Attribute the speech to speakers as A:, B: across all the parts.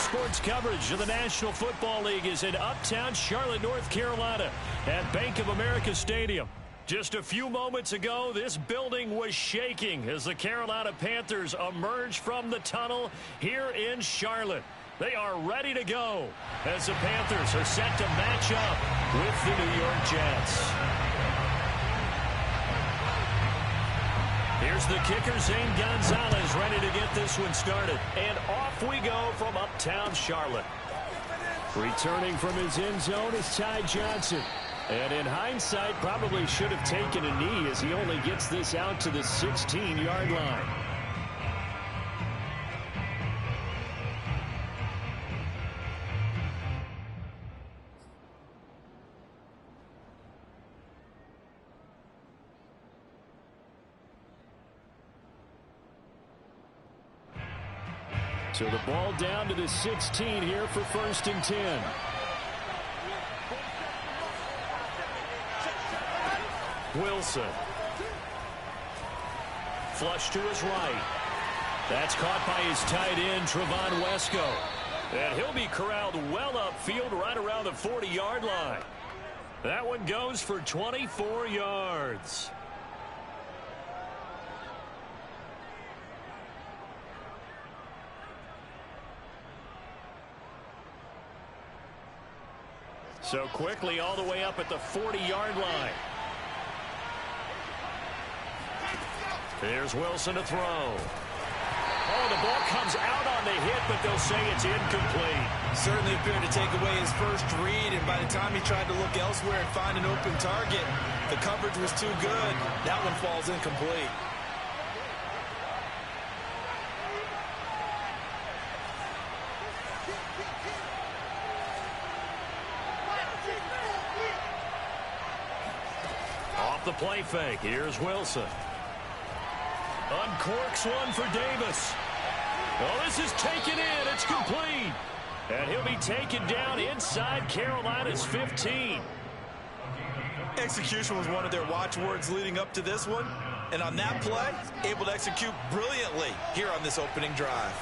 A: sports coverage of the National Football League is in uptown Charlotte, North Carolina at Bank of America Stadium. Just a few moments ago, this building was shaking as the Carolina Panthers emerged from the tunnel here in Charlotte. They are ready to go as the Panthers are set to match up with the New York Jets. Here's the kicker, Zane Gonzalez, ready to get this one started. And off we go from uptown Charlotte. Returning from his end zone is Ty Johnson. And in hindsight, probably should have taken a knee as he only gets this out to the 16-yard line. So the ball down to the 16 here for 1st and 10. Wilson. Flush to his right. That's caught by his tight end, Trevon Wesco. And he'll be corralled well upfield right around the 40-yard line. That one goes for 24 yards. So quickly all the way up at the 40-yard line. Here's Wilson to throw. Oh, the ball comes out on the hit, but they'll say it's incomplete.
B: Certainly appeared to take away his first read, and by the time he tried to look elsewhere and find an open target, the coverage was too good. That one falls incomplete.
A: Off the play fake, here's Wilson. Uncorks one for Davis. Oh, this is taken in. It's complete. And he'll be taken down inside Carolina's 15.
B: Execution was one of their watchwords leading up to this one. And on that play, able to execute brilliantly here on this opening drive.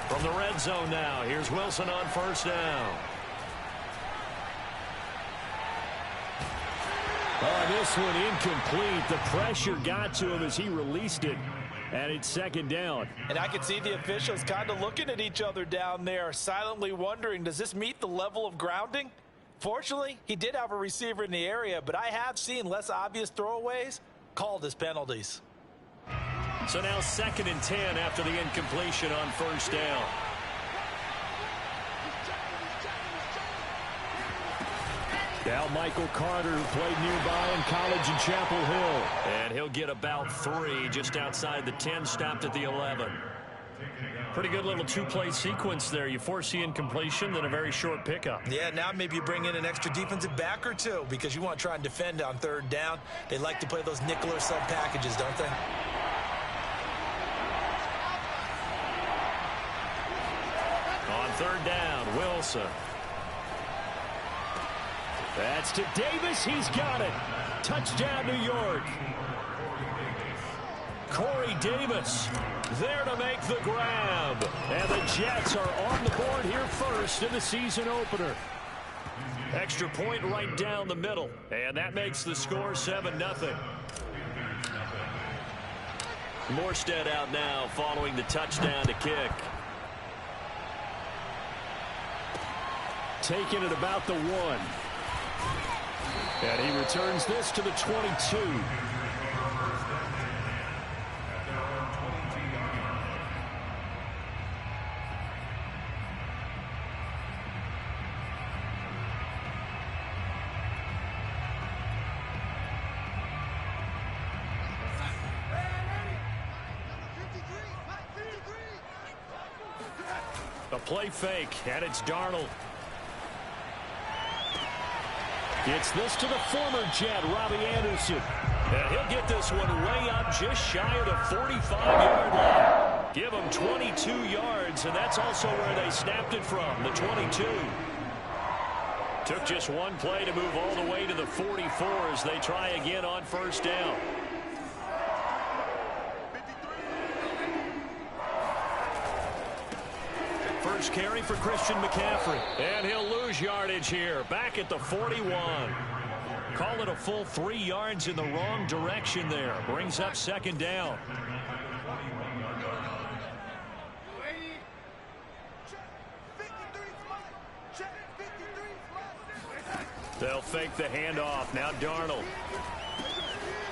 A: From the red zone now, here's Wilson on 1st down. Oh, this one incomplete. The pressure got to him as he released it, and it's 2nd down.
B: And I could see the officials kind of looking at each other down there, silently wondering, does this meet the level of grounding? Fortunately, he did have a receiver in the area, but I have seen less obvious throwaways called as penalties.
A: So now 2nd and 10 after the incompletion on 1st down. Now Michael Carter, who played nearby in college in Chapel Hill. And he'll get about 3 just outside the 10, stopped at the 11. Pretty good little 2-play sequence there. You force the incompletion, then a very short pickup.
B: Yeah, now maybe you bring in an extra defensive back or two because you want to try and defend on 3rd down. They like to play those nickel or sub packages, don't they?
A: On 3rd down, Wilson. That's to Davis. He's got it. Touchdown, New York. Corey Davis there to make the grab. And the Jets are on the board here first in the season opener. Extra point right down the middle. And that makes the score 7-0. Morstead out now following the touchdown to kick. Taking it about the 1. And he returns this to the 22. A play fake, and it's Darnold. Gets this to the former Jet, Robbie Anderson. And he'll get this one way up just shy of the 45-yard line. Give him 22 yards, and that's also where they snapped it from, the 22. Took just one play to move all the way to the 44 as they try again on 1st down. first carry for Christian McCaffrey. And he'll lose yardage here. Back at the 41. Call it a full 3 yards in the wrong direction there. Brings up second down. They'll fake the handoff. Now Darnold.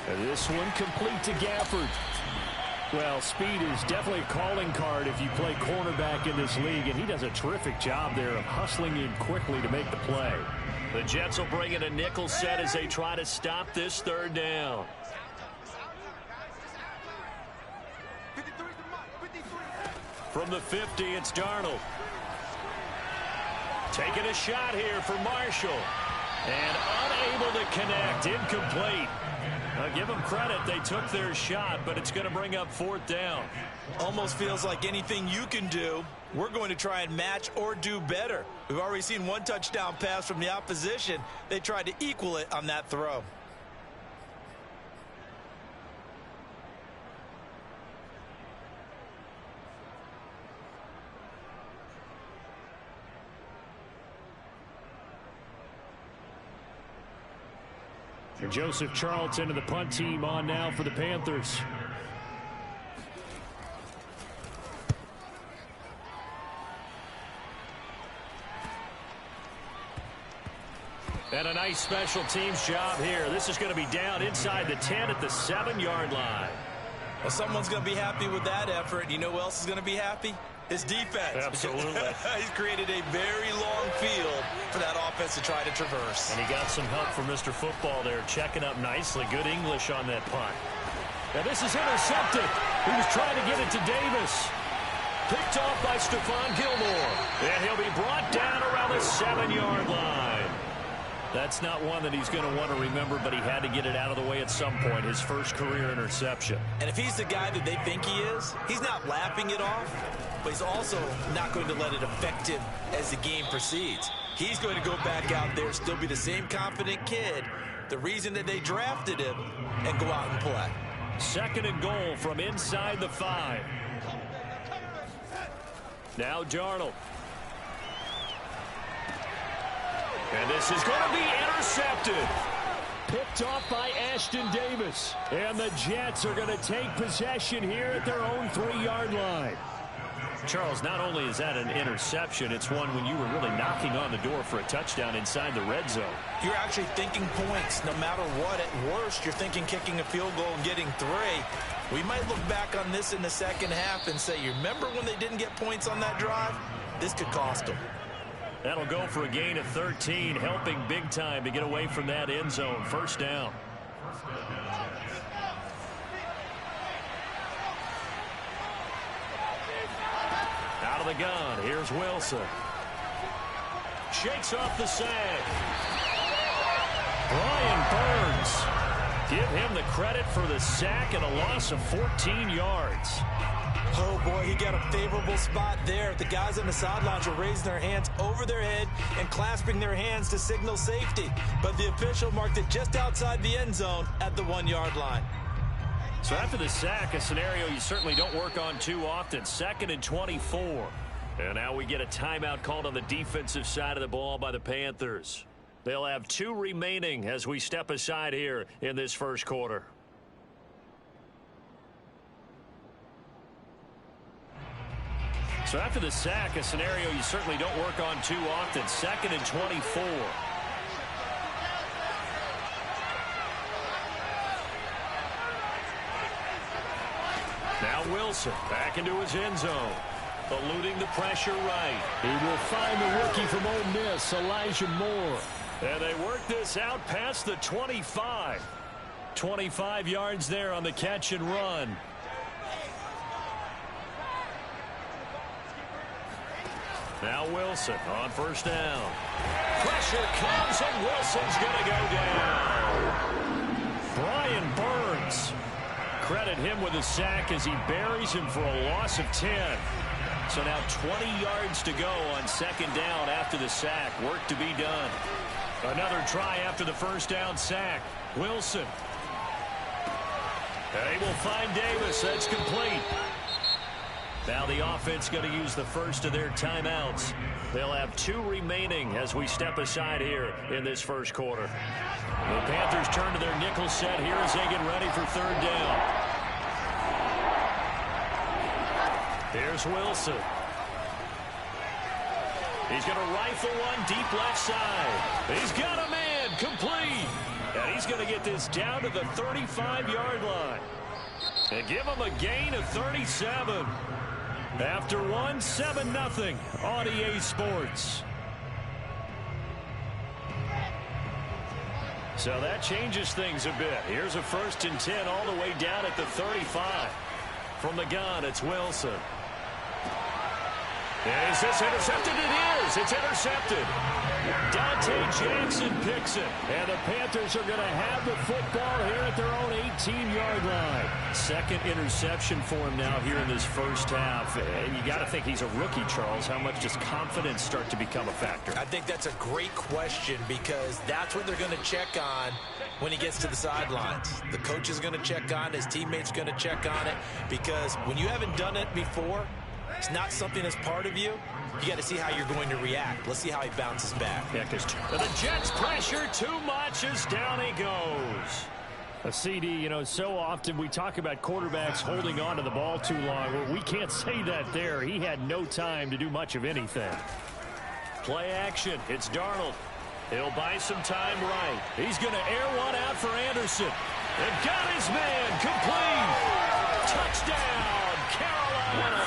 A: And this one complete to Gafford. Well, speed is definitely a calling card if you play cornerback in this league, and he does a terrific job there of hustling in quickly to make the play. The Jets will bring in a nickel set as they try to stop this third down. From the 50, it's Darnold. Taking a shot here for Marshall. And unable to connect. Incomplete. Give them credit. They took their shot, but it's going to bring up fourth down.
B: Almost feels like anything you can do, we're going to try and match or do better. We've already seen one touchdown pass from the opposition. They tried to equal it on that throw.
A: And Joseph Charlton and the punt team on now for the Panthers. And a nice special teams job here. This is going to be down inside the 10 at the 7-yard line.
B: Well, someone's going to be happy with that effort. You know who else is going to be happy? His defense.
A: Absolutely.
B: He's created a very long field for that offense to try to traverse.
A: And he got some help from Mr. Football there, checking up nicely. Good English on that punt. Now this is intercepted. He was trying to get it to Davis. Picked off by Stephon Gilmore. And he'll be brought down around the 7-yard line. That's not one that he's going to want to remember, but he had to get it out of the way at some point. His first career interception.
B: And if he's the guy that they think he is, he's not laughing it off, but he's also not going to let it affect him as the game proceeds. He's going to go back out there, still be the same confident kid, the reason that they drafted him, and go out and play.
A: Second and goal from inside the 5. Now Darnold. And this is going to be intercepted. Picked off by Ashton Davis. And the Jets are going to take possession here at their own 3-yard line. Charles, not only is that an interception, it's one when you were really knocking on the door for a touchdown inside the red zone.
B: You're actually thinking points no matter what. At worst, you're thinking kicking a field goal and getting 3. We might look back on this in the second half and say, you remember when they didn't get points on that drive? This could cost them.
A: That'll go for a gain of 13, helping big time to get away from that end zone. First down. Out of the gun, here's Wilson. Shakes off the sack. Brian Burns. Give him the credit for the sack and a loss of 14 yards.
B: Oh, boy, he got a favorable spot there. The guys on the sidelines were raising their hands over their head and clasping their hands to signal safety. But the official marked it just outside the end zone at the 1-yard line.
A: So after the sack, a scenario you certainly don't work on too often. 2nd and 24. And now we get a timeout called on the defensive side of the ball by the Panthers. They'll have 2 remaining as we step aside here in this first quarter. So after the sack, a scenario you certainly don't work on too often. 2nd and 24. Now Wilson back into his end zone. Eluding the pressure right. He will find the rookie from Ole Miss, Elijah Moore. And they work this out past the 25. 25 yards there on the catch and run. Now Wilson on first down. Pressure comes and Wilson's going to go down. Brian Burns. Credit him with a sack as he buries him for a loss of 10. So now 20 yards to go on 2nd down after the sack. Work to be done. Another try after the first down sack. Wilson. They will find Davis. That's complete. Now the offense going to use the first of their timeouts. They'll have 2 remaining as we step aside here in this first quarter. The Panthers turn to their nickel set here as they get ready for third down. Here's Wilson. He's going to rifle one deep left side. He's got a man complete. And he's going to get this down to the 35-yard line. And give him a gain of 37. After 7-0 on EA Sports. So that changes things a bit. Here's a 1st and 10 all the way down at the 35. From the gun, it's Wilson. Is this intercepted? It is. It's intercepted. Dante Jackson picks it. And the Panthers are going to have the football here at their own 18-yard line. 2nd interception for him now here in this first half. And you got to think he's a rookie, Charles. How much does confidence start to become a factor?
B: I think that's a great question because that's what they're going to check on when he gets to the sidelines. The coach is going to check on it. His teammates going to check on it because when you haven't done it before, it's not something that's part of you. You got to see how you're going to react. Let's see how he bounces back.
A: Yeah, because the Jets pressure too much as down he goes. A CD, you know, so often we talk about quarterbacks holding on to the ball too long. Well, we can't say that there. He had no time to do much of anything. Play action. It's Darnold. He'll buy some time right. He's going to air one out for Anderson. And got his man complete. Touchdown, Carolina.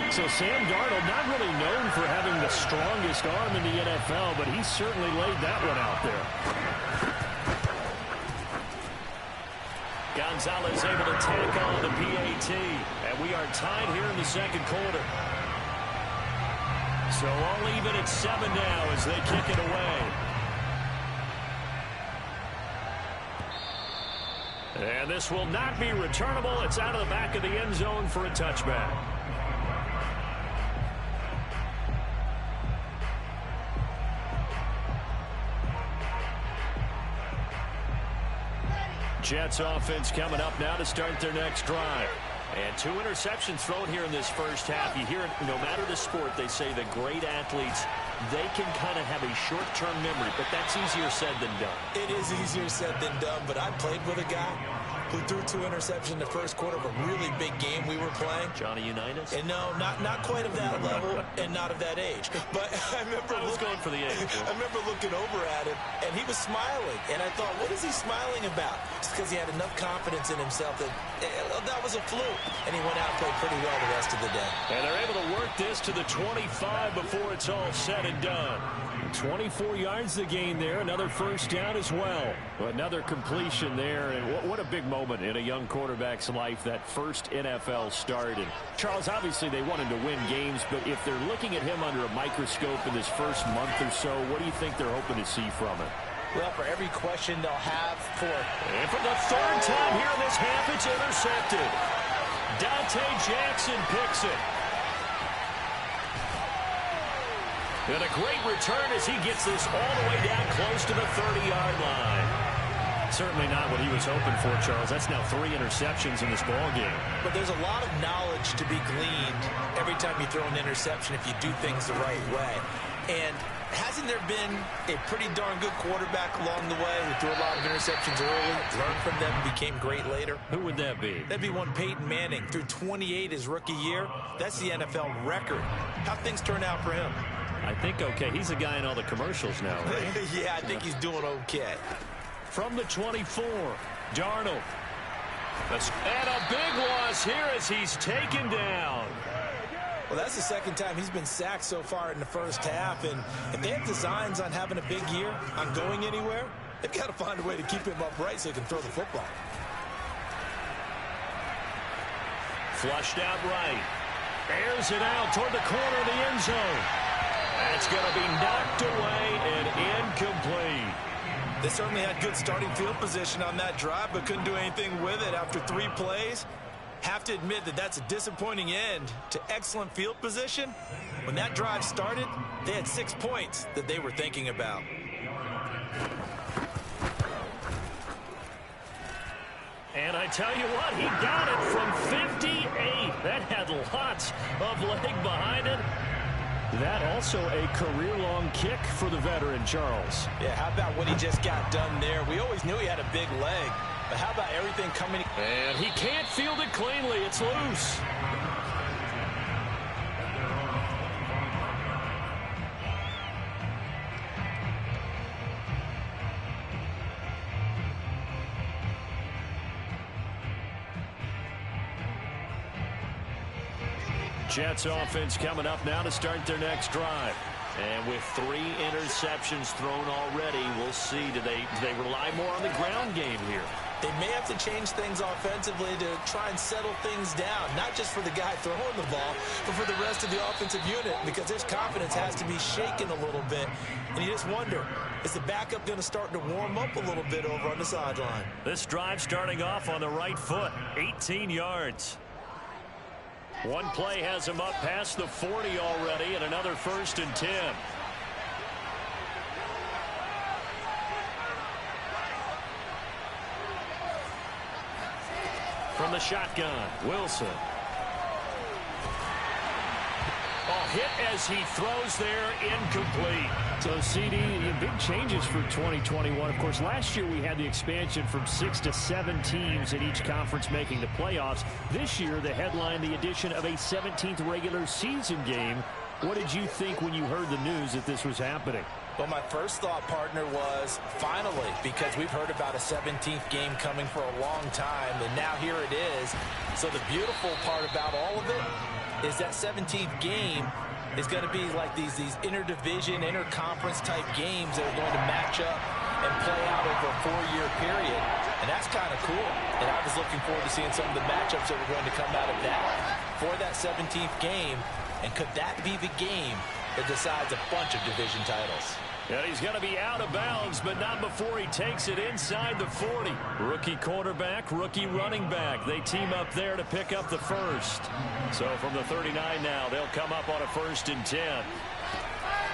A: So Sam Darnold, not really known for having the strongest arm in the NFL, but he certainly laid that one out there. Gonzalez able to tack on the PAT, and we are tied here in the second quarter. So all even at 7 now as they kick it away. And this will not be returnable. It's out of the back of the end zone for a touchback. Jets offense coming up now to start their next drive. And 2 interceptions thrown here in this first half. You hear it, no matter the sport, they say the great athletes, they can kind of have a short-term memory, but that's easier said than done.
B: It is easier said than done, but I played with a guy who threw 2 interceptions in the first quarter of a really big game we were playing.
A: Johnny Unitas?
B: And no, not quite of that level and not of that age. But I remember
A: going for the age.
B: I remember looking over at him, and he was smiling. And I thought, what is he smiling about? Just because he had enough confidence in himself that that was a fluke. And he went out and played pretty well the rest of the day.
A: And they're able to work this to the 25 before it's all said and done. 24 yards to gain there. Another first down as well. Another completion there. And what a big moment in a young quarterback's life, that first NFL start. And Charles, obviously they want him to win games, but if they're looking at him under a microscope in this first month or so, what do you think they're hoping to see from him?
B: Well, for every question they'll have
A: And for the 3rd time here in this half, it's intercepted. Dante Jackson picks it. And a great return as he gets this all the way down close to the 30-yard line. Certainly not what he was hoping for, Charles. That's now 3 interceptions in this ball game.
B: But there's a lot of knowledge to be gleaned every time you throw an interception if you do things the right way. And hasn't there been a pretty darn good quarterback along the way who threw a lot of interceptions early, learned from them, and became great later?
A: Who would that be?
B: That'd be one Peyton Manning. Threw 28 his rookie year. That's the NFL record. How'd things turn out for him?
A: I think okay. He's a guy in all the commercials now, right?
B: Yeah, I think he's doing okay.
A: From the 24, Darnold. And a big loss here as he's taken down.
B: Well, that's the second time he's been sacked so far in the first half. And if they have designs on having a big year, on going anywhere, they've got to find a way to keep him upright so he can throw the football.
A: Flushed out right. Airs it out toward the corner of the end zone. That's going to be knocked away and incomplete.
B: They certainly had good starting field position on that drive, but couldn't do anything with it after 3 plays. Have to admit that that's a disappointing end to excellent field position. When that drive started, they had 6 points that they were thinking about.
A: And I tell you what, he got it from 58. That had lots of leg behind it. That also a career-long kick for the veteran, Charles.
B: Yeah, how about what he just got done there? We always knew he had a big leg, but how about everything coming?
A: And he can't field it cleanly. It's loose. Jets offense coming up now to start their next drive. And with 3 interceptions thrown already, we'll see. Do they rely more on the ground game here?
B: They may have to change things offensively to try and settle things down, not just for the guy throwing the ball, but for the rest of the offensive unit, because his confidence has to be shaken a little bit. And you just wonder, is the backup going to start to warm up a little bit over on the sideline?
A: This drive starting off on the right foot, 18 yards. One play has him up past the 40 already, and another 1st and 10. From the shotgun, Wilson. Hit as he throws there, incomplete.
C: So, CD, big changes for 2021. Of course, last year we had the expansion from 6 to 7 teams in each conference making the playoffs. This year, the headline, the addition of a 17th regular season game. What did you think when you heard the news that this was happening?
B: Well, my first thought, partner, was finally, because we've heard about a 17th game coming for a long time, and now here it is. So the beautiful part about all of it is that 17th game is going to be like these interdivision, interconference type games that are going to match up and play out over a 4-year period. And that's kind of cool. And I was looking forward to seeing some of the matchups that were going to come out of that for that 17th game. And could that be the game that decides a bunch of division titles?
A: And he's going to be out of bounds, but not before he takes it inside the 40. Rookie quarterback, rookie running back. They team up there to pick up the first. So from the 39 now, they'll come up on a 1st and 10.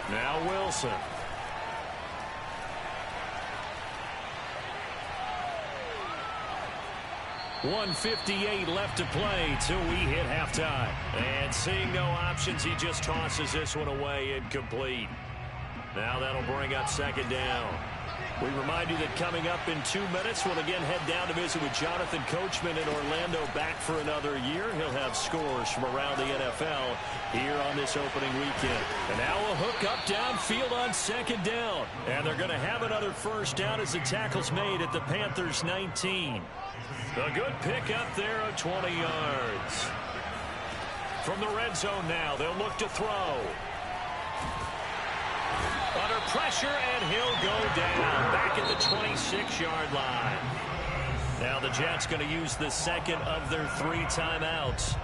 A: Now Wilson. .158 left to play till we hit halftime. And seeing no options, he just tosses this one away, incomplete. Now that'll bring up 2nd down. We remind you that coming up in 2 minutes, we'll again head down to visit with Jonathan Coachman in Orlando, back for another year. He'll have scores from around the NFL here on this opening weekend. And now a hook up downfield on 2nd down. And they're going to have another 1st down as the tackle's made at the Panthers' 19. A good pick up there of 20 yards. From the red zone now, they'll look to throw. Under pressure, and he'll go down back at the 26-yard line. Now the Jets going to use the 2nd of their 3 timeouts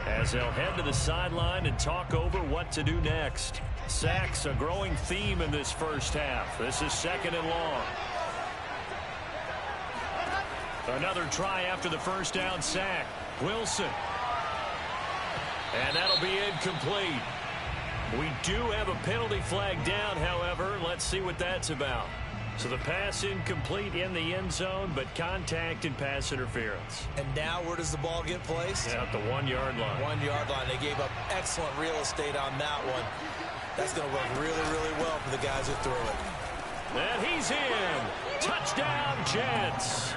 A: as they'll head to the sideline and talk over what to do next. Sacks, a growing theme in this first half. This is 2nd and long. Another try after the 1st down sack. Wilson. And that'll be incomplete. We do have a penalty flag down, however. Let's see what that's about. So the pass incomplete in the end zone, but contact and pass interference.
B: And now where does the ball get placed?
A: At the 1-yard line.
B: 1-yard line. They gave up excellent real estate on that one. That's going to work really, really well for the guys who threw it.
A: And he's in. Touchdown, Jets.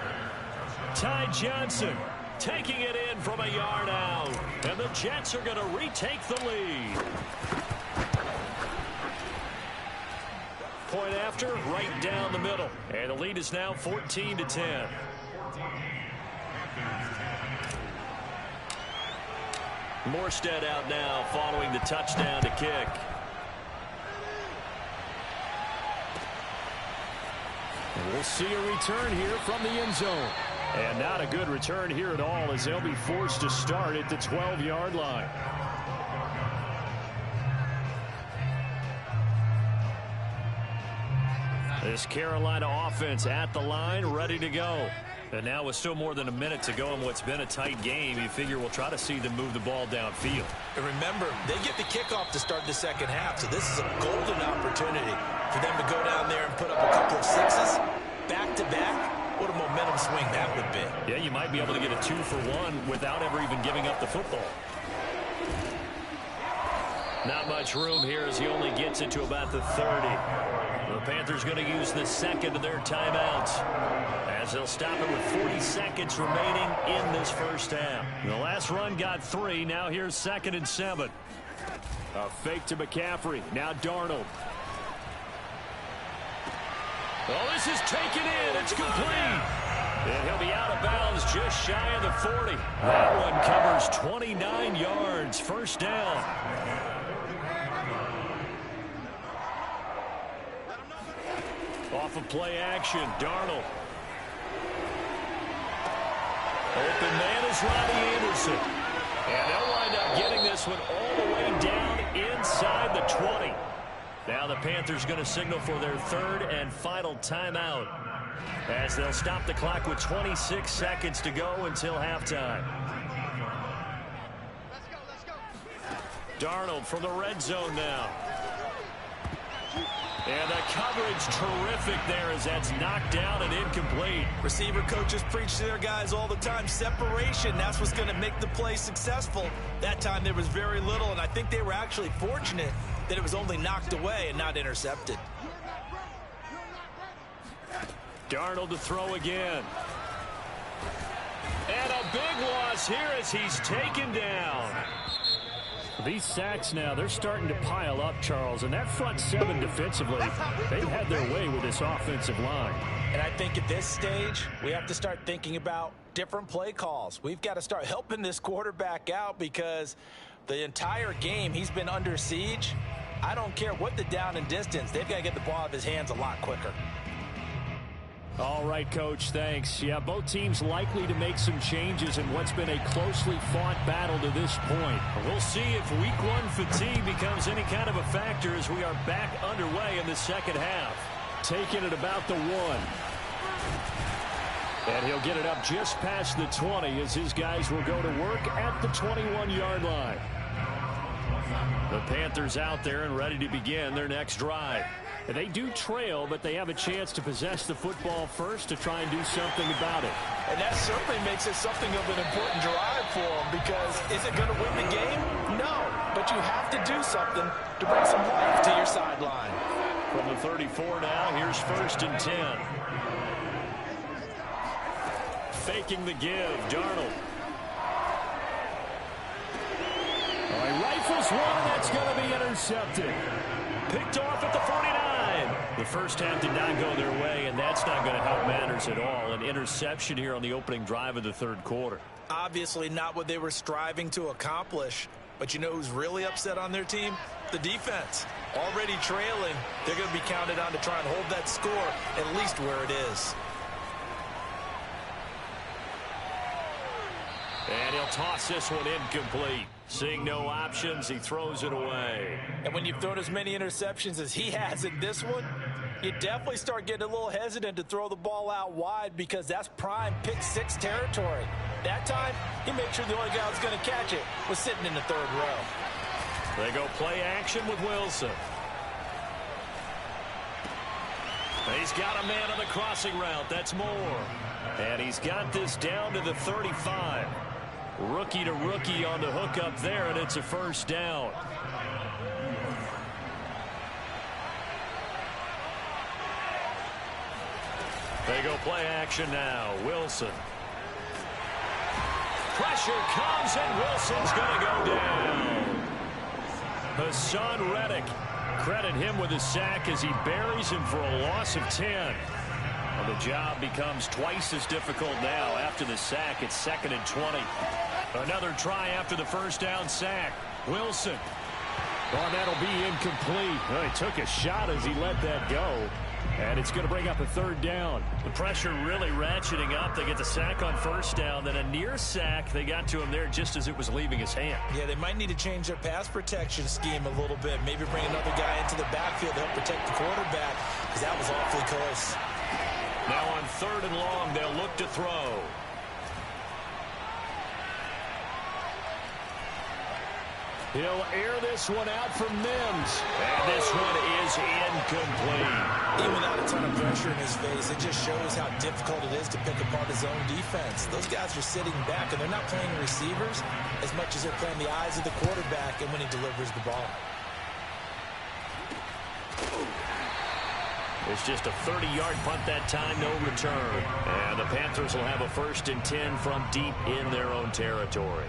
A: Ty Johnson taking it in from a yard out. And the Jets are going to retake the lead. Point after, right down the middle. And the lead is now 14-10. Morstead out now following the touchdown to kick. And we'll see a return here from the end zone. And not a good return here at all, as they'll be forced to start at the 12-yard line. This Carolina offense at the line, ready to go. And now with still more than a minute to go in what's been a tight game, you figure we'll try to see them move the ball downfield.
B: And remember, they get the kickoff to start the 2nd half, so this is a golden opportunity for them to go down there and put up a couple of 6s back-to-back. What a momentum momentum swing that would be.
A: Yeah, you might be able to get a 2-for-1 without ever even giving up the football. Not much room here as he only gets it to about the 30. The Panthers going to use the second of their timeouts as they'll stop it with 40 seconds remaining in this first half. The last run got 3. Now here's 2nd and 7.
C: A fake to McCaffrey. Now Darnold.
A: Oh, this is taken in. It's complete. And he'll be out of bounds just shy of the 40. That one covers 29 yards. First down. Off of play action, Darnold. Open man is Robbie Anderson. And they'll wind up getting this one all the way down inside the 20. Now the Panthers going to signal for their 3rd and final timeout as they'll stop the clock with 26 seconds to go until halftime. Darnold from the red zone now. And the coverage terrific there as that's knocked down and incomplete.
B: Receiver coaches preach to their guys all the time. Separation, that's what's going to make the play successful. That time there was very little, and I think they were actually fortunate that it was only knocked away and not intercepted.
A: Darnold to throw again. And a big loss here as he's taken down.
C: These sacks now, they're starting to pile up, Charles. And that front 7 defensively, they've had their way with this offensive line.
B: And I think at this stage, we have to start thinking about different play calls. We've got to start helping this quarterback out because the entire game he's been under siege. I don't care what the down and distance. They've got to get the ball out of his hands a lot quicker.
C: All right, Coach, thanks. Yeah, both teams likely to make some changes in what's been a closely fought battle to this point.
A: We'll see if week 1 fatigue becomes any kind of a factor as we are back underway in the second half.
C: Taking it about the 1. And he'll get it up just past the 20 as his guys will go to work at the 21-yard line.
A: The Panthers out there and ready to begin their next drive.
C: They do trail, but they have a chance to possess the football first to try and do something about it.
B: And that certainly makes it something of an important drive for them because is it going to win the game? No, but you have to do something to bring some life to your sideline.
A: From the 34 now, here's 1st and 10. Faking the give, Darnold.
C: All right, rifles one, and that's going to be intercepted.
A: Picked off at the 49. The first half did not go their way, and that's not going to help matters at all. An interception here on the opening drive of the 3rd quarter.
B: Obviously not what they were striving to accomplish. But you know who's really upset on their team? The defense. Already trailing, they're going to be counted on to try and hold that score at least where it is.
A: And he'll toss this one incomplete. Seeing no options, he throws it away.
B: And when you've thrown as many interceptions as he has in this one, you definitely start getting a little hesitant to throw the ball out wide because that's prime pick 6 territory. That time, he made sure the only guy who was going to catch it was sitting in the 3rd row.
A: They go play action with Wilson. He's got a man on the crossing route. That's Moore. And he's got this down to the 35. Rookie to rookie on the hook up there, and it's a first down. They go play action now. Wilson. Pressure comes, and Wilson's going to go down. Hassan Reddick. Credit him with a sack as he buries him for a loss of 10. Well, the job becomes twice as difficult now after the sack. It's 2nd and 20. Another try after the first down sack. Wilson.
C: Well, that'll be incomplete. Well, he took a shot as he let that go. And it's going to bring up a 3rd down.
A: The pressure really ratcheting up. They get the sack on first down. Then a near sack. They got to him there just as it was leaving his hand.
B: Yeah, they might need to change their pass protection scheme a little bit. Maybe bring another guy into the backfield to help protect the quarterback because that was awfully close.
A: Now on 3rd and long, they'll look to throw. He'll air this one out for Mims. And this one is incomplete.
B: Even without a ton of pressure in his face, it just shows how difficult it is to pick apart his own defense. Those guys are sitting back, and they're not playing receivers as much as they're playing the eyes of the quarterback and when he delivers the ball.
A: It's just a 30-yard punt that time, no return. And the Panthers will have a 1st and 10 from deep in their own territory.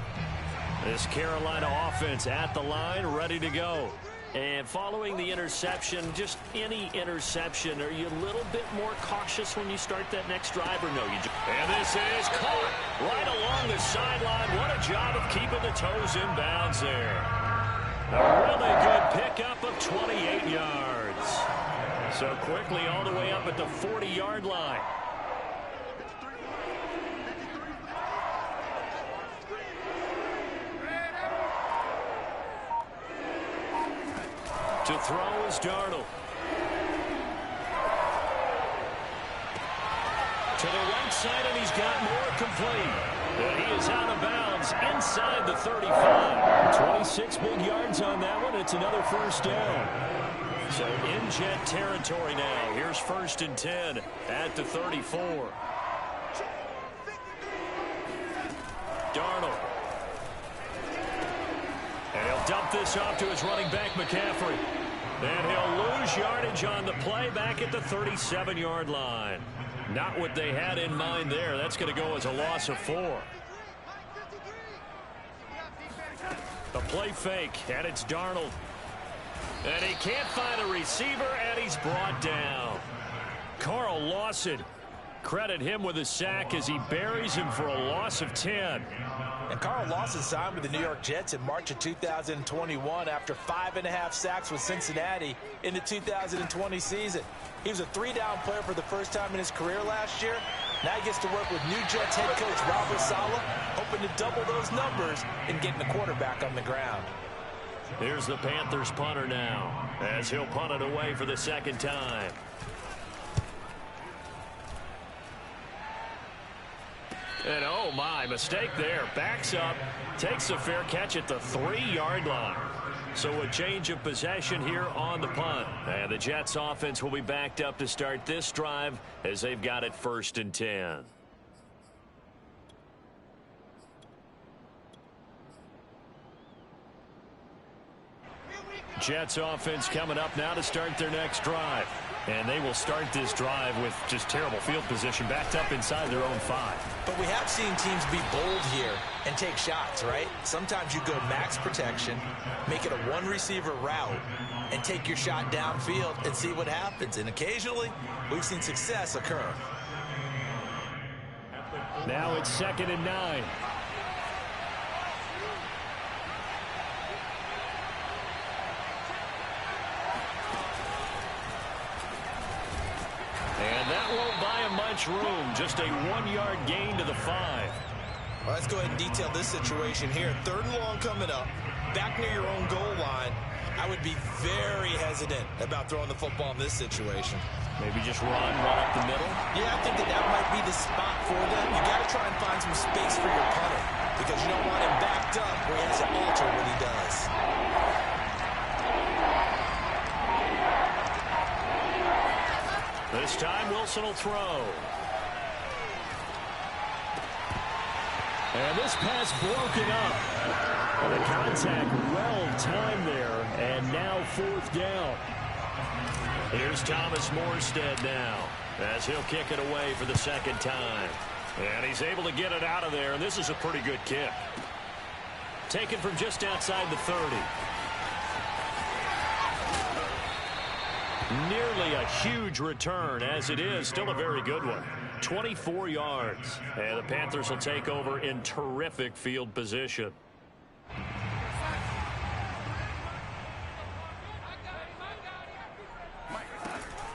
A: This Carolina offense at the line, ready to go. And following the interception, just any interception, are you a little bit more cautious when you start that next drive or no? And this is caught right along the sideline. What a job of keeping the toes in bounds there. A really good pickup of 28 yards. So quickly all the way up at the 40-yard line. To throw is Darnold. To the right side, and he's got more complete. And he is out of bounds inside the 35. 26 big yards on that one. It's another 1st down. So in Jet territory now. Here's 1st and 10 at the 34. Darnold. And he'll dump this off to his running back, McCaffrey. And he'll lose yardage on the play back at the 37-yard line. Not what they had in mind there. That's going to go as a loss of 4. The play fake, and it's Darnold. And he can't find a receiver, and he's brought down. Carl Lawson, credit him with a sack as he buries him for a loss of 10.
B: And Carl Lawson signed with the New York Jets in March of 2021 after 5.5 sacks with Cincinnati in the 2020 season. He was a 3-down player for the first time in his career last year. Now he gets to work with new Jets head coach Robert Saleh, hoping to double those numbers and getting the quarterback on the ground.
A: Here's the Panthers punter now as he'll punt it away for the 2nd time. And oh my, mistake there. Backs up, takes a fair catch at the 3-yard line. So a change of possession here on the punt. And the Jets offense will be backed up to start this drive as they've got it 1st and 10. Jets offense coming up now to start their next drive. And they will start this drive with just terrible field position, backed up inside their own 5.
B: But we have seen teams be bold here and take shots, right? Sometimes you go max protection, make it a one-receiver route, and take your shot downfield and see what happens. And occasionally, we've seen success occur.
C: Now it's 2nd and 9.
A: And that won't buy him much room. Just a 1-yard gain to the 5.
B: Well, let's go ahead and detail this situation here. 3rd and long coming up, back near your own goal line. I would be very hesitant about throwing the football in this situation.
A: Maybe just run up the middle?
B: Yeah, I think that might be the spot for them. You got to try and find some space for your punter because you don't want him backed up where he has to alter what he does.
A: This time Wilson will throw.
C: And this pass broken up. And the contact well timed there. And now 4th down.
A: Here's Thomas Morstead now as he'll kick it away for the 2nd time. And he's able to get it out of there. And this is a pretty good kick. Taken from just outside the 30. Nearly a huge return as it is. Still a very good one. 24 yards. And the Panthers will take over in terrific field position.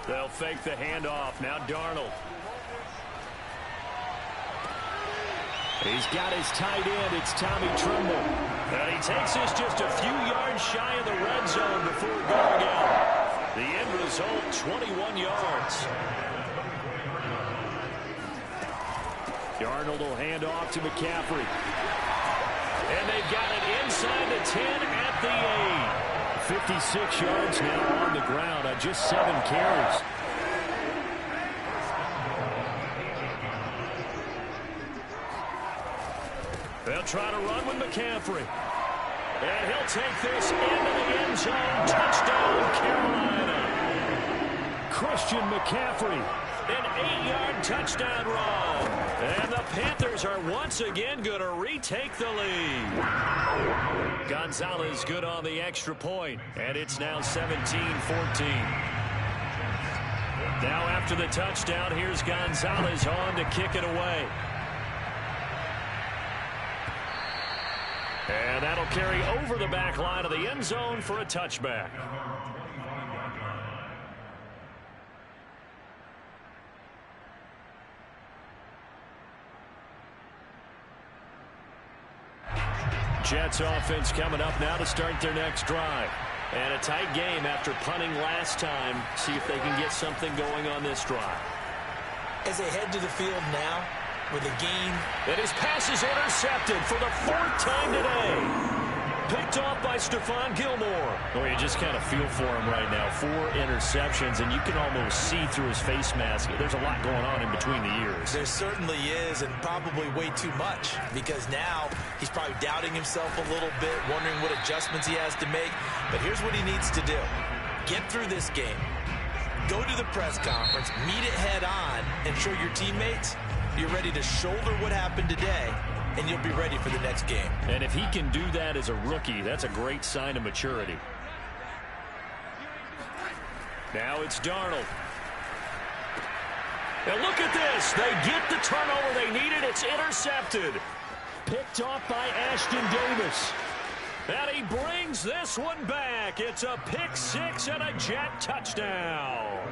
A: They'll fake the handoff. Now Darnold.
C: He's got his tight end. It's Tommy Tremble.
A: And he takes this just a few yards shy of the red zone before going out. The end result, 21 yards.
C: Darnold will hand off to McCaffrey.
A: And they've got it inside the 10 at the 8. 56 yards now on the ground on just 7 carries. They'll try to run with McCaffrey. And he'll take this into the end zone. Touchdown, Carolina. Christian McCaffrey, an 8-yard touchdown run. And the Panthers are once again going to retake the lead. Gonzalez good on the extra point, and it's now 17-14. Now after the touchdown, here's Gonzalez on to kick it away. And that'll carry over the back line of the end zone for a touchback. Jets offense coming up now to start their next drive. And a tight game after punting last time. See if they can get something going on this drive.
B: As they head to the field now, with a gain.
A: And his pass is intercepted for the 4th time today. Picked off by Stephon Gilmore. Well, you just kind of feel for him right now. 4 interceptions, and you can almost see through his face mask. There's a lot going on in between the ears.
B: There certainly is, and probably way too much, because now he's probably doubting himself a little bit, wondering what adjustments he has to make. But here's what he needs to do. Get through this game. Go to the press conference, meet it head on, and show your teammates you're ready to shoulder what happened today, and you'll be ready for the next game.
A: And if he can do that as a rookie, that's a great sign of maturity. Now it's Darnold. And look at this. They get the turnover they needed. It's intercepted. Picked off by Ashton Davis. And he brings this one back. It's a pick 6 and a Jet touchdown.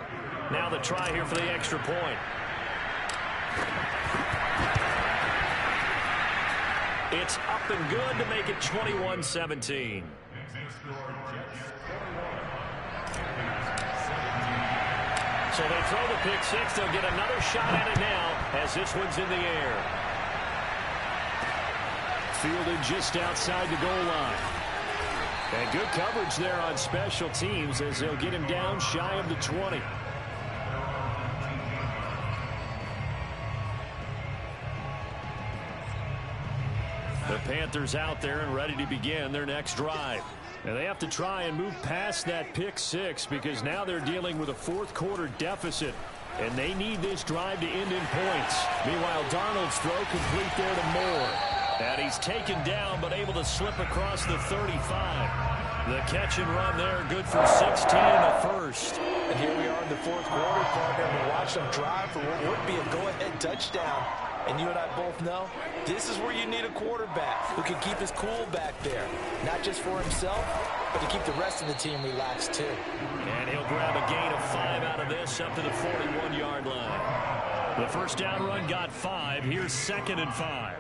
A: Now the try here for the extra point. It's up and good to make it 21-17. So they throw the pick 6. They'll get another shot at it now as this one's in the air. Fielded just outside the goal line. And good coverage there on special teams as they'll get him down shy of the 20. The Panthers out there and ready to begin their next drive. And they have to try and move past that pick 6 because now they're dealing with a 4th quarter deficit. And they need this drive to end in points. Meanwhile, Darnold's throw complete there to Moore. And he's taken down but able to slip across the 35. The catch and run there, good for 16 in the first.
B: And here we are in the 4th quarter, partner, and we watch them drive for what would be a go-ahead touchdown. And you and I both know this is where you need a quarterback who can keep his cool back there. Not just for himself, but to keep the rest of the team relaxed too.
A: And he'll grab a gain of 5 out of this up to the 41-yard line. The first down run got 5. Here's 2nd and 5.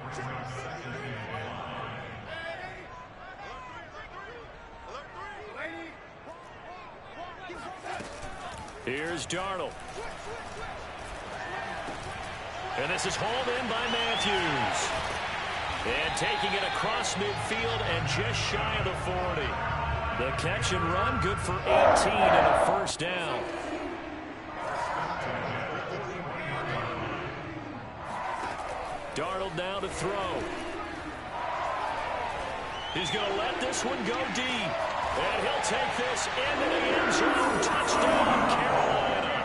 A: Here's Darnold. And this is hauled in by Matthews. And taking it across midfield and just shy of the 40. The catch and run, good for 18 and a first down. Darnold now to throw. He's going to let this one go deep. And he'll take this into the end zone. Touchdown, Carolina.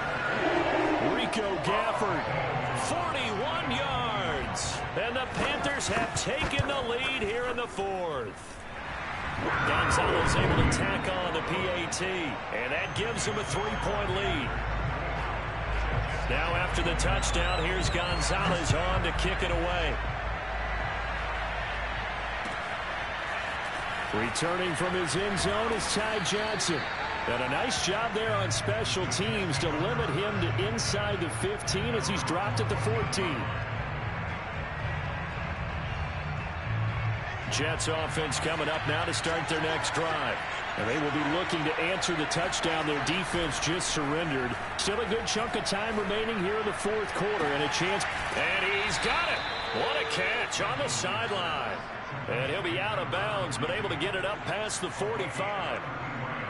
A: Rico Gafford, 41 yards. And the Panthers have taken the lead here in the 4th. Gonzalez able to tack on the PAT. And that gives him a 3-point lead. Now after the touchdown, here's Gonzalez on to kick it away. Returning from his end zone is Ty Johnson. And a nice job there on special teams to limit him to inside the 15 as he's dropped at the 14. Jets offense coming up now to start their next drive. And they will be looking to answer the touchdown their defense just surrendered. Still a good chunk of time remaining here in the 4th quarter and a chance. And he's got it. What a catch on the sideline. And he'll be out of bounds, but able to get it up past the 45.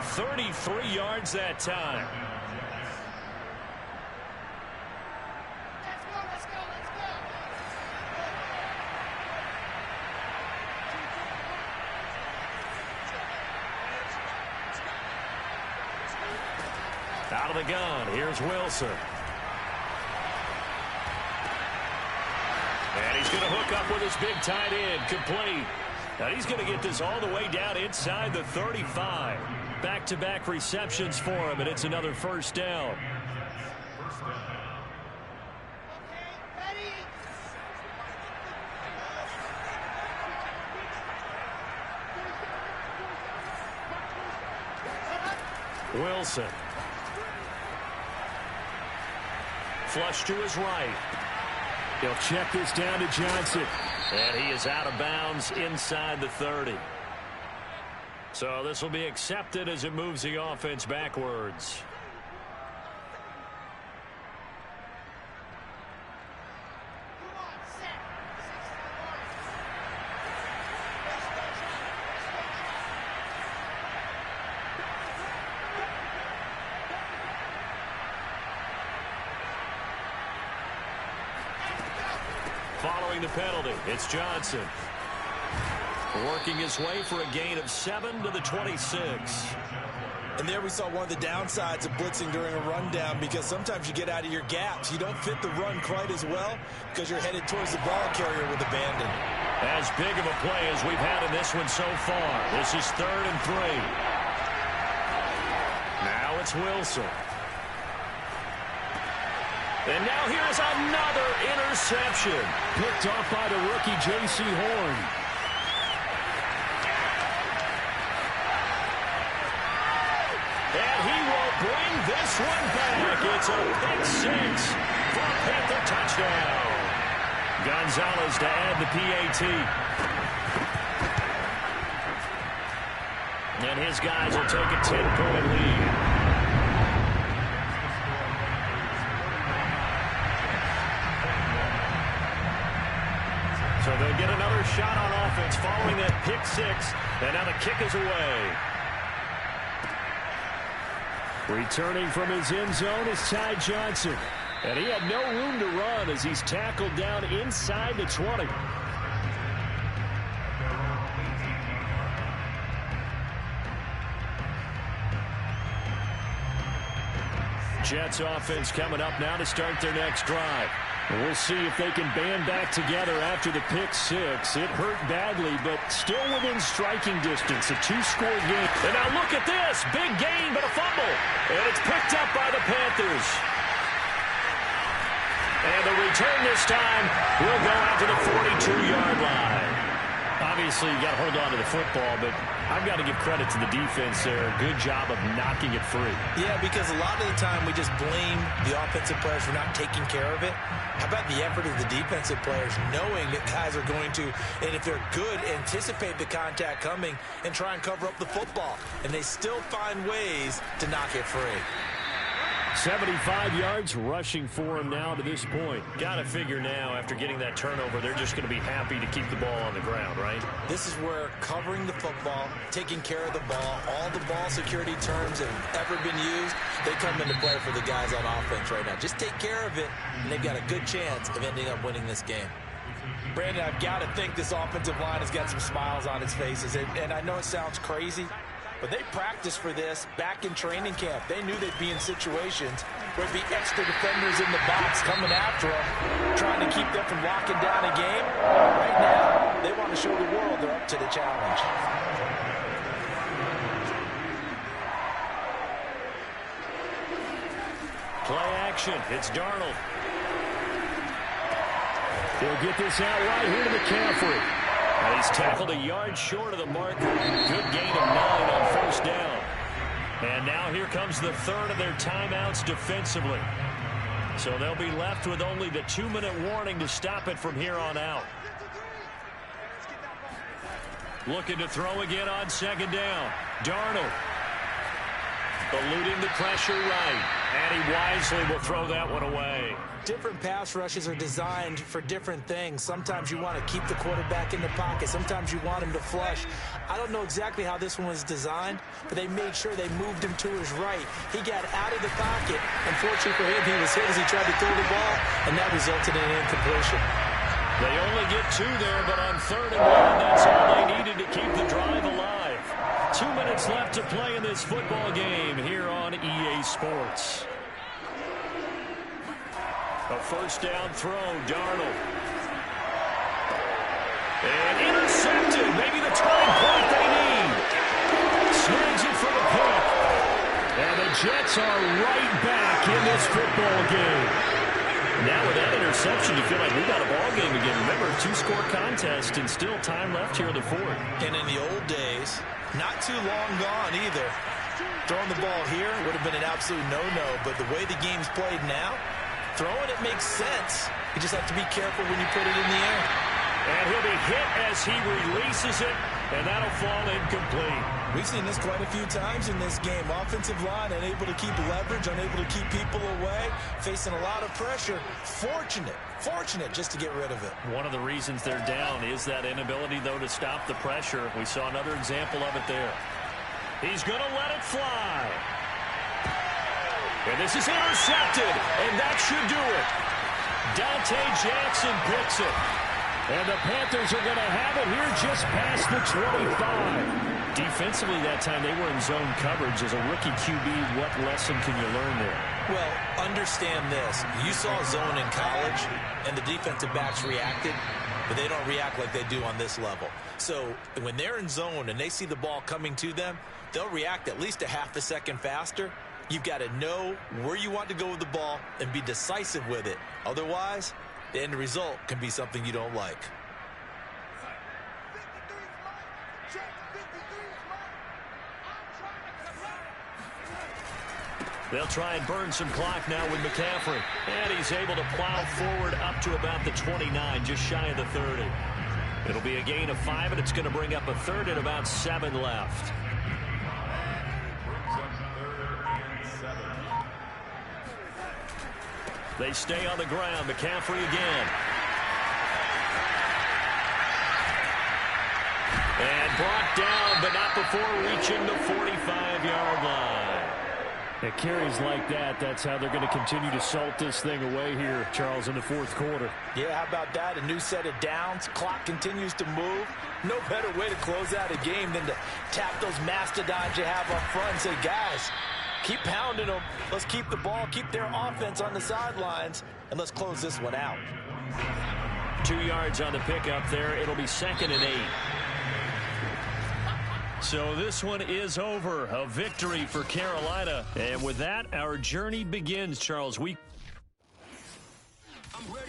A: 33 yards that time. Out of the gun, here's Wilson. And he's going to hook up with his big tight end, complete. Now he's going to get this all the way down inside the 35. Back-to-back receptions for him, and it's another first down. Wilson. Flush to his right. He'll check this down to Johnson. And he is out of bounds inside the 30. So this will be accepted as it moves the offense backwards. Following the penalty, it's Johnson. Working his way for a gain of 7 to the 26.
B: And there we saw one of the downsides of blitzing during a rundown, because sometimes you get out of your gaps. You don't fit the run quite as well because you're headed towards the ball carrier with abandon.
A: As big of a play as we've had in this one so far. This is 3rd and 3. Now it's Wilson. And now here's another interception.
C: Picked off by the rookie J.C. Horn.
A: And he will bring this one back. It's a pick 6 for a Panther touchdown. Gonzalez to add the PAT. And his guys will take a 10-point lead. So they'll get another shot on offense following that pick 6. And now the kick is away.
C: Returning from his end zone is Ty Johnson. And he had no room to run as he's tackled down inside the 20. Jets offense coming up now to start their next drive. We'll see if they can band back together after the pick 6. It hurt badly, but still within striking distance. A 2-score game.
A: And now look at this. Big gain, but a fumble. And it's picked up by the Panthers. And the return this time will go out to the 42-yard line. Obviously, you got to hold on to the football, but I've got to give credit to the defense there. Good job of knocking it free.
B: Yeah, because a lot of the time we just blame the offensive players for not taking care of it. How about the effort of the defensive players knowing that guys are going to, and if they're good, anticipate the contact coming and try and cover up the football. And they still find ways to knock it free.
C: 75 yards rushing for him now to this point.
A: Got to figure now, after getting that turnover, they're just going to be happy to keep the ball on the ground, right?
B: This is where covering the football, taking care of the ball, all the ball security terms that have ever been used, they come into play for the guys on offense right now. Just take care of it, and they've got a good chance of ending up winning this game. Brandon, I've got to think this offensive line has got some smiles on its faces, and I know it sounds crazy, but they practiced for this back in training camp. They knew they'd be in situations where there'd be extra defenders in the box coming after them, trying to keep them from locking down a game. Right now, they want to show the world they're up to the challenge.
A: Play action. It's Darnold.
C: He'll get this out right here to McCaffrey.
A: And he's tackled a yard short of the marker. Good gain of 9 on first down. And now here comes the third of their timeouts defensively. So they'll be left with only the 2-minute warning to stop it from here on out. Looking to throw again on second down. Darnold. Eluding the pressure right. And he wisely will throw that one away.
B: Different pass rushes are designed for different things. Sometimes you want to keep the quarterback in the pocket. Sometimes you want him to flush. I don't know exactly how this one was designed, but they made sure they moved him to his right. He got out of the pocket. Unfortunately for him, he was hit as he tried to throw the ball, and that resulted in an incompletion.
A: They only get 2 there, but on 3rd and 1, that's all they needed to keep the drive alive. 2 minutes left to play in this football game here on EA Sports. A first down throw, Darnold. And intercepted, maybe the turning point they need. Snags it for the pick. And the Jets are right back in this football game. Now with that interception, you feel like we got a ball game again. Remember, 2-score contest and still time left here in the 4th.
B: And in the old days, not too long gone either. Throwing the ball here would have been an absolute no-no, but the way the game's played now, throwing it makes sense. You just have to be careful when you put it in the air.
A: And he'll be hit as he releases it, and that'll fall incomplete.
B: We've seen this quite a few times in this game. Offensive line unable to keep leverage, unable to keep people away, facing a lot of pressure. Fortunate just to get rid of it.
A: One of the reasons they're down is that inability, though, to stop the pressure. We saw another example of it there. He's going to let it fly. And this is intercepted, and that should do it. Dante Jackson picks it. And the Panthers are going to have it here just past the 25. Defensively that time, they were in zone coverage. As a rookie QB, what lesson can you learn there?
B: Well, understand this. You saw zone in college, and the defensive backs reacted, but they don't react like they do on this level. So when they're in zone and they see the ball coming to them, they'll react at least a half a second faster. You've got to know where you want to go with the ball and be decisive with it. Otherwise, the end result can be something you don't like.
A: They'll try and burn some clock now with McCaffrey. And he's able to plow forward up to about the 29, just shy of the 30. It'll be a gain of 5, and it's going to bring up a 3rd and about 7 left. They stay on the ground. McCaffrey again. And brought down, but not before reaching the 45-yard line.
C: At carries like that, that's how they're going to continue to salt this thing away here, Charles, in the 4th quarter.
B: Yeah, how about that? A new set of downs. Clock continues to move. No better way to close out a game than to tap those mastodons you have up front and say, guys, keep pounding them. Let's keep the ball, keep their offense on the sidelines, and let's close this one out.
A: 2 yards on the pickup there. It'll be 2nd and 8. So this one is over. A victory for Carolina. And with that, our journey begins, Charles.